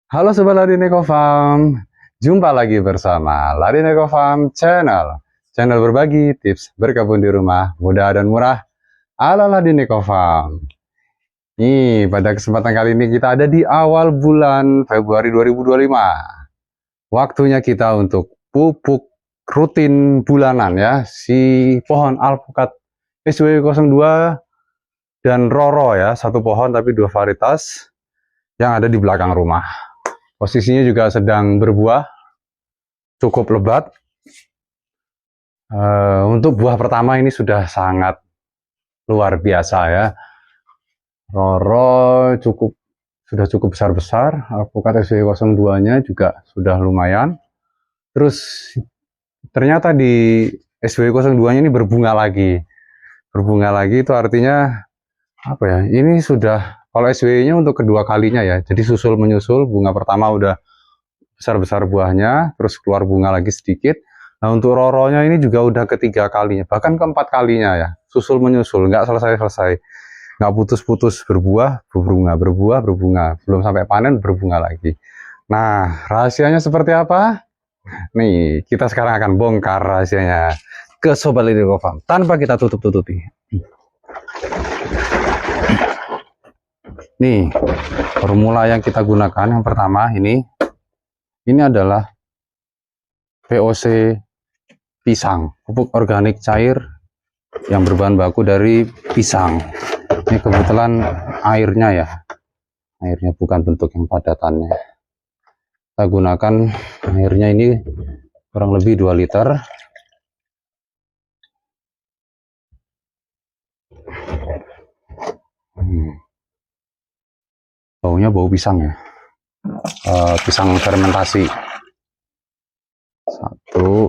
Halo Sobat Ladin Eco Farm, jumpa lagi bersama Ladin Eco Farm Channel. Channel berbagi tips berkebun di rumah mudah dan murah ala Ladin Eco Farm. Nih, pada kesempatan kali ini kita ada di awal bulan Februari 2025. Waktunya kita untuk pupuk rutin bulanan ya, si pohon alpukat SW02 dan Roro ya, satu pohon tapi dua varietas yang ada di belakang rumah. Posisinya juga sedang berbuah, cukup lebat. Untuk buah pertama ini sudah sangat luar biasa ya. Roro sudah cukup besar-besar, alpukat SW02-nya juga sudah lumayan. Terus ternyata di SW02-nya ini berbunga lagi. Berbunga lagi itu artinya apa ya? Ini sudah kalau SW-nya untuk kedua kalinya ya. Jadi susul menyusul, bunga pertama udah besar-besar buahnya, terus keluar bunga lagi sedikit. Nah untuk Roronya ini juga udah ketiga kalinya, bahkan keempat kalinya ya, susul menyusul, nggak selesai-selesai, nggak putus-putus berbuah, berbunga, berbuah, berbunga, belum sampai panen berbunga lagi. Nah rahasianya seperti apa? Nih kita sekarang akan bongkar rahasianya ke Sobat Ladin Eco Farm tanpa kita tutup-tutupi. Nih formula yang kita gunakan yang pertama ini adalah VOC pisang, pupuk organik cair yang berbahan baku dari pisang. Ini kebetulan airnya ya, airnya bukan bentuk yang padatannya. Kita gunakan airnya ini kurang lebih 2 liter. Baunya bau pisang ya, pisang fermentasi. Satu.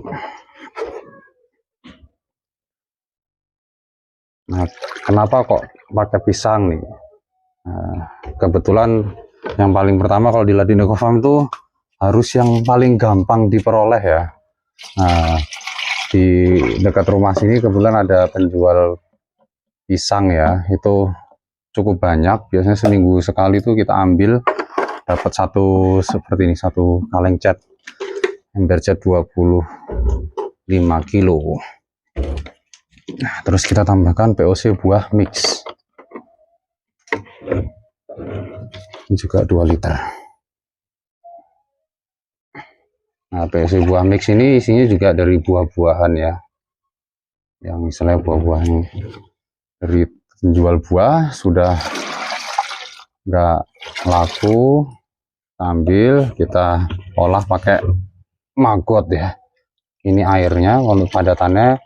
Nah, kenapa kok pakai pisang nih? Nah, kebetulan yang paling pertama kalau di Ladin Eco Farm itu harus yang paling gampang diperoleh ya. Nah, di dekat rumah sini kebetulan ada penjual pisang ya, itu cukup banyak. Biasanya seminggu sekali tuh kita ambil, dapat satu seperti ini, satu kaleng cat, ember cat 25 kilo. Nah, terus kita tambahkan VOC buah mix. Ini juga 2 liter. Nah, VOC buah mix ini isinya juga dari buah-buahan ya. Yang misalnya buah-buahan dari penjual buah sudah nggak laku, ambil kita olah pakai maggot ya. Ini airnya, untuk padatannya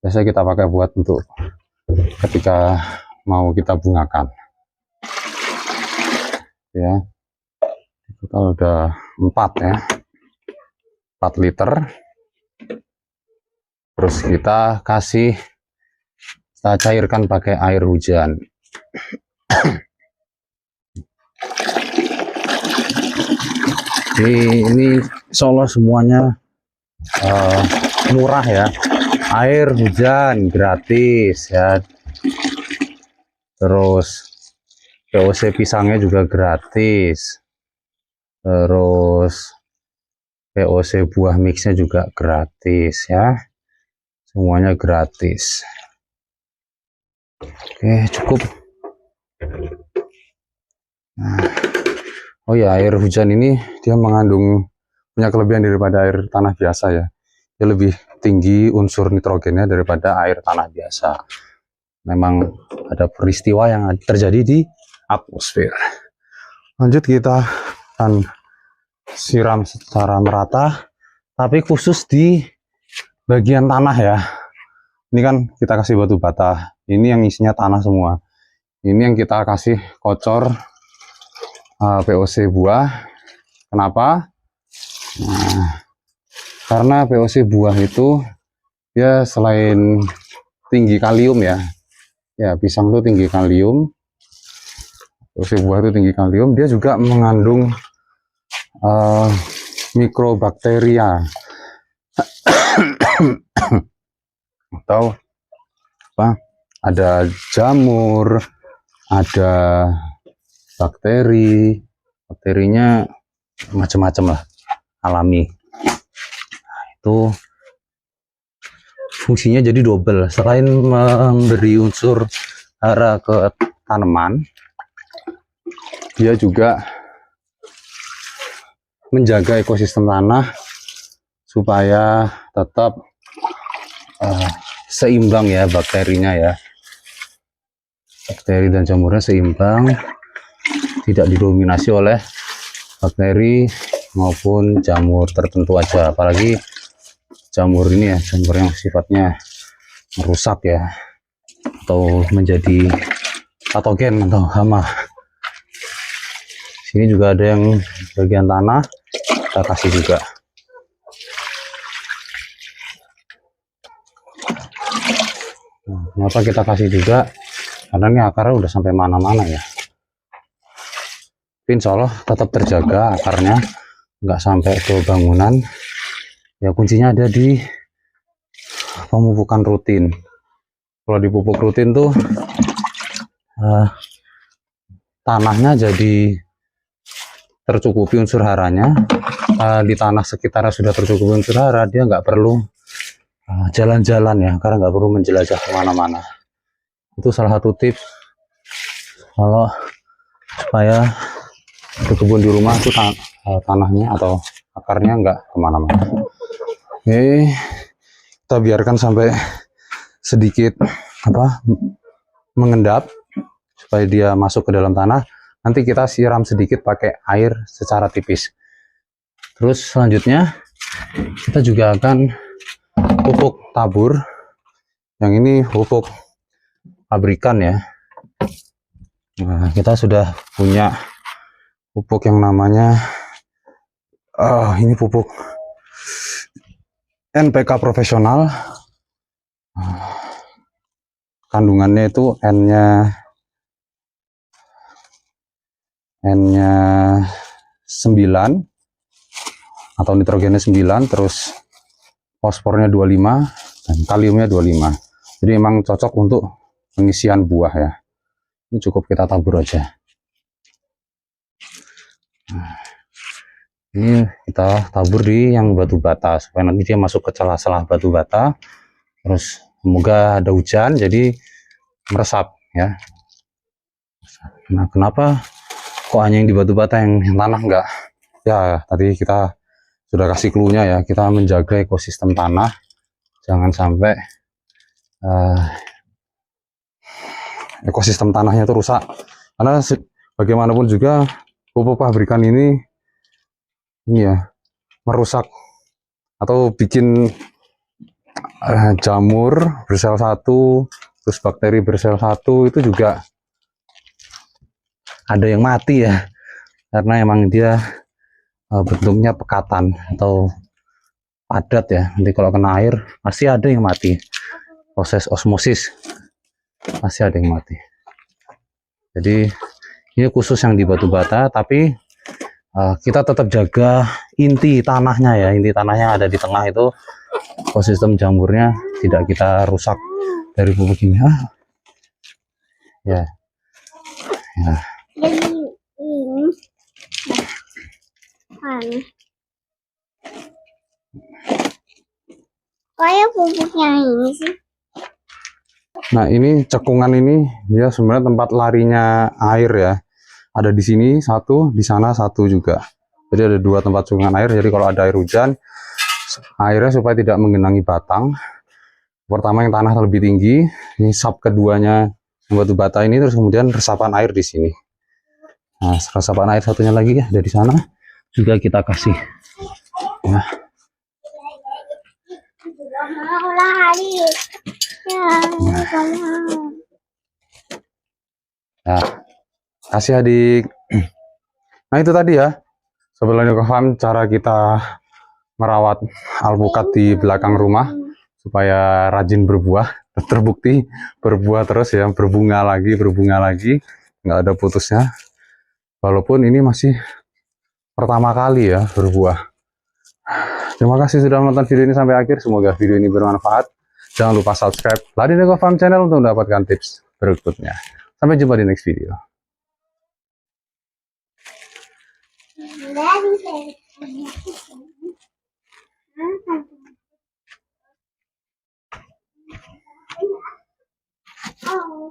biasanya kita pakai buat untuk ketika mau kita bungakan ya. Total udah 4 ya, 4 liter. Terus kita cairkan pakai air hujan. Ini Solo semuanya murah ya, air hujan gratis ya, terus VOC pisangnya juga gratis, terus VOC buah mixnya juga gratis ya, semuanya gratis. Oke, cukup. Nah, oh ya, air hujan ini dia punya kelebihan daripada air tanah biasa ya. Dia lebih tinggi unsur nitrogennya daripada air tanah biasa. Memang ada peristiwa yang terjadi di atmosfer. Lanjut kita akan siram secara merata, tapi khusus di bagian tanah ya. Ini kan kita kasih batu bata, ini yang isinya tanah semua. Ini yang kita kasih kocor VOC buah. Kenapa? Nah, karena VOC buah itu dia selain tinggi kalium ya, pisang itu tinggi kalium, VOC buah itu tinggi kalium, dia juga mengandung mikrobakteria atau apa? Ada jamur, ada bakteri, bakterinya macam-macam lah, alami. Nah, itu fungsinya jadi double. Selain memberi unsur hara ke tanaman, dia juga menjaga ekosistem tanah supaya tetap seimbang ya bakterinya ya. Bakteri dan jamurnya seimbang, tidak didominasi oleh bakteri maupun jamur tertentu aja. Apalagi jamur ini ya, jamur yang sifatnya merusak ya, atau menjadi patogen atau hama. Sini juga ada yang bagian tanah, kita kasih juga. Nah, kenapa kita kasih juga? Karena ini akarnya udah sampai mana-mana ya. Tapi insya Allah tetap terjaga akarnya, nggak sampai ke bangunan. Ya kuncinya ada di pemupukan rutin. Kalau dipupuk rutin tuh tanahnya jadi tercukupi unsur haranya. Di tanah sekitarnya sudah tercukupi unsur hara, dia nggak perlu jalan-jalan ya, karena nggak perlu menjelajah kemana-mana. Itu salah satu tips kalau supaya kebun di rumah itu tanahnya atau akarnya nggak kemana-mana. Oke, kita biarkan sampai sedikit mengendap supaya dia masuk ke dalam tanah. Nanti kita siram sedikit pakai air secara tipis. Terus selanjutnya kita juga akan pupuk tabur. Yang ini pupuk pabrikan ya. Nah, kita sudah punya pupuk yang namanya ini pupuk NPK profesional. Kandungannya itu N-nya 9 atau nitrogennya 9, terus fosfornya 25 dan kaliumnya 25. Jadi memang cocok untuk pengisian buah ya. Ini cukup kita tabur aja. Ini kita tabur di yang batu bata supaya nanti dia masuk ke celah-celah batu bata. Terus semoga ada hujan jadi meresap ya. Nah, kenapa kok hanya yang di batu bata, yang tanah enggak? Ya, tadi kita sudah kasih clue-nya ya, kita menjaga ekosistem tanah jangan sampai ekosistem tanahnya itu rusak. Karena bagaimanapun juga pupuk pabrikan ini ya merusak atau bikin jamur bersel satu, terus bakteri bersel satu itu juga ada yang mati ya, karena emang dia bentuknya pekatan atau padat ya. Nanti kalau kena air pasti ada yang mati, proses osmosis pasti ada yang mati. Jadi ini khusus yang di batu bata, tapi kita tetap jaga inti tanahnya ya. Inti tanahnya ada di tengah itu, ekosistem jamurnya tidak kita rusak dari pupuk ini. Ya. Kayak pupuknya ini sih. Nah, ini cekungan ini dia sebenarnya tempat larinya air ya. Ada di sini satu, di sana satu juga. Jadi ada dua tempat cekungan air. Jadi kalau ada air hujan, airnya supaya tidak menggenangi batang. Pertama yang tanah lebih tinggi, ini sub keduanya batu bata ini, terus kemudian resapan air di sini. Nah, resapan air satunya lagi ya dari sana juga kita kasih. Nah. Nah, kasih adik. Nah itu tadi ya, sebelumnya paham cara kita merawat alpukat di belakang rumah supaya rajin berbuah. Terbukti berbuah terus ya, berbunga lagi, nggak ada putusnya. Walaupun ini masih pertama kali ya berbuah. Terima kasih sudah menonton video ini sampai akhir. Semoga video ini bermanfaat. Jangan lupa subscribe Ladin Eko Farm Channel untuk mendapatkan tips berikutnya. Sampai jumpa di next video. Oh.